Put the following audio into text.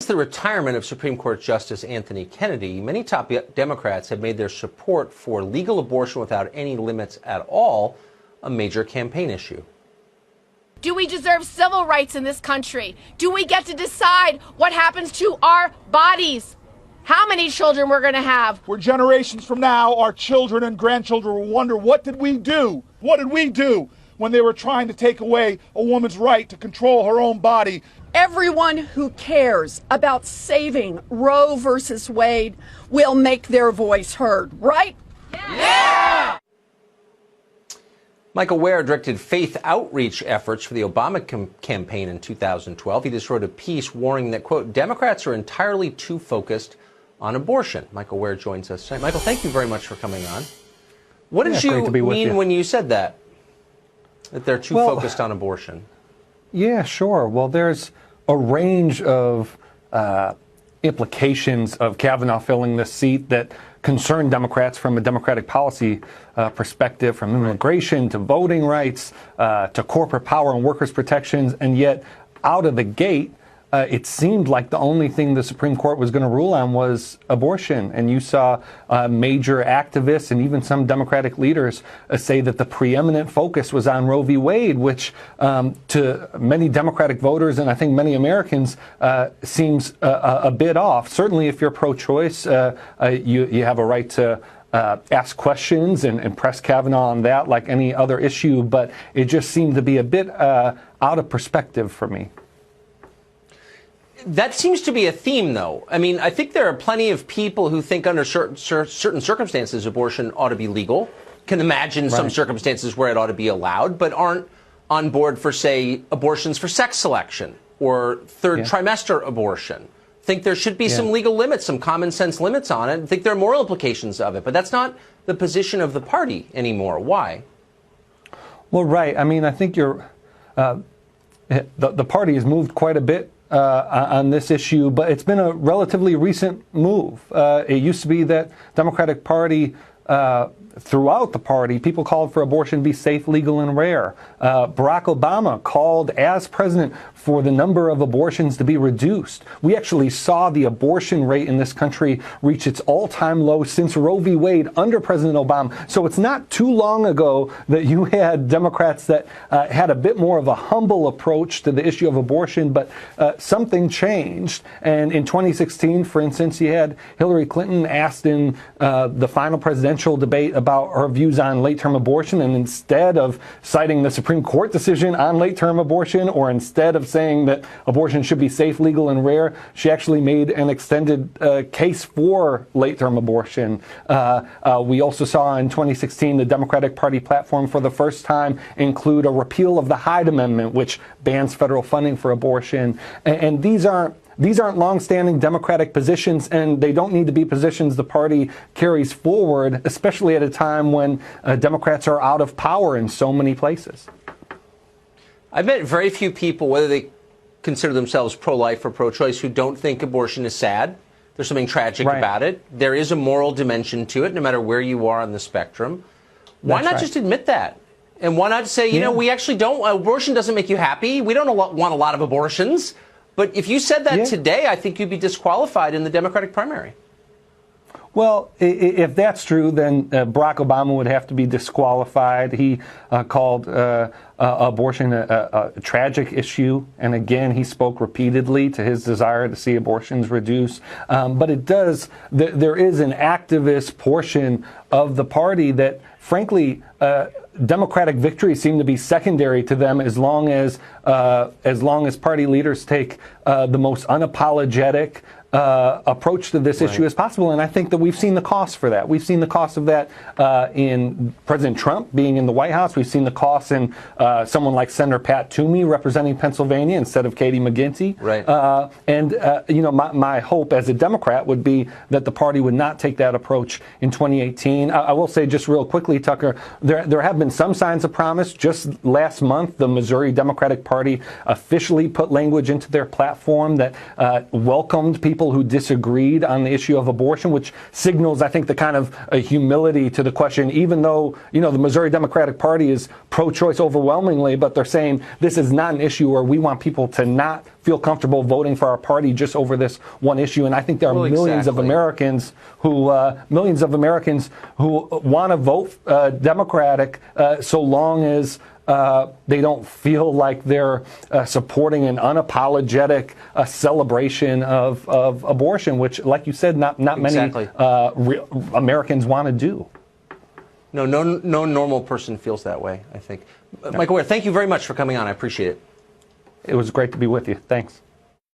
Since the retirement of Supreme Court Justice Anthony Kennedy, many top Democrats have made their support for legal abortion without any limits at all a major campaign issue. Do we deserve civil rights in this country? Do we get to decide what happens to our bodies? How many children we're going to have? Where generations from now, our children and grandchildren will wonder, what did we do? What did we do when they were trying to take away a woman's right to control her own body? Everyone who cares about saving Roe versus Wade will make their voice heard, right? Yeah! Michael Ware directed faith outreach efforts for the Obama campaign in 2012. He just wrote a piece warning that, quote, Democrats are entirely too focused on abortion. Michael Ware joins us tonight. Michael, thank you very much for coming on. What did you mean when you said that they're too focused on abortion? Yeah, sure. Well, there's a range of implications of Kavanaugh filling this seat that concern Democrats from a Democratic policy perspective, from immigration to voting rights to corporate power and workers' protections. And yet, out of the gate, it seemed like the only thing the Supreme Court was going to rule on was abortion. And you saw major activists and even some Democratic leaders say that the preeminent focus was on Roe v. Wade, which to many Democratic voters and I think many Americans seems a bit off. Certainly, if you're pro-choice, you have a right to ask questions and press Kavanaugh on that like any other issue. But it just seemed to be a bit out of perspective for me. That seems to be a theme, though. I mean, I think there are plenty of people who think under certain circumstances abortion ought to be legal, can imagine some circumstances where it ought to be allowed, but aren't on board for, say, abortions for sex selection or third trimester abortion. Think there should be some legal limits, some common sense limits on it, and think there are moral implications of it. But that's not the position of the party anymore. Why? Well, right. I mean, I think you're the party has moved quite a bit on this issue, but it's been a relatively recent move. It used to be that Democratic Party, throughout the party, people called for abortion to be safe, legal, and rare. Barack Obama called, as president, for the number of abortions to be reduced. We actually saw the abortion rate in this country reach its all-time low since Roe v. Wade under President Obama. So it's not too long ago that you had Democrats that had a bit more of a humble approach to the issue of abortion, but something changed. And in 2016, for instance, you had Hillary Clinton asked in the final presidential debate about her views on late-term abortion, and instead of citing the Supreme Court decision on late-term abortion, or instead of saying that abortion should be safe, legal, and rare, she actually made an extended case for late-term abortion. We also saw in 2016 the Democratic Party platform for the first time include a repeal of the Hyde Amendment, which bans federal funding for abortion. And these aren't longstanding Democratic positions, and they don't need to be positions the party carries forward, especially at a time when Democrats are out of power in so many places. I've met very few people, whether they consider themselves pro-life or pro-choice, who don't think abortion is sad. There's something tragic about it. There is a moral dimension to it, no matter where you are on the spectrum. Why not just admit that? And why not say, you know, we actually don't, abortion doesn't make you happy. We don't want a lot of abortions. But if you said that today, I think you'd be disqualified in the Democratic primary. Well, if that's true, then Barack Obama would have to be disqualified. He called abortion a tragic issue. And again, he spoke repeatedly to his desire to see abortions reduced. But there is an activist portion of the party that, frankly, Democratic victories seem to be secondary to them as long as party leaders take the most unapologetic approach to this issue as possible. And I think that we've seen the cost for that. We've seen the cost of that in President Trump being in the White House. We've seen the cost in someone like Senator Pat Toomey representing Pennsylvania instead of Katie McGinty. My hope as a Democrat would be that the party would not take that approach in 2018. I will say just real quickly, Tucker, there have been some signs of promise. Just last month, the Missouri Democratic Party officially put language into their platform that welcomed people people who disagreed on the issue of abortion, which signals, I think, the kind of humility to the question, even though, the Missouri Democratic Party is pro-choice overwhelmingly, but they're saying this is not an issue where we want people to not feel comfortable voting for our party just over this one issue. And I think there are millions of Americans who want to vote Democratic so long as they don't feel like they're supporting an unapologetic celebration of abortion, which, like you said, not many Americans want to do. No normal person feels that way, I think. Michael Weir, thank you very much for coming on. I appreciate it. It was great to be with you. Thanks.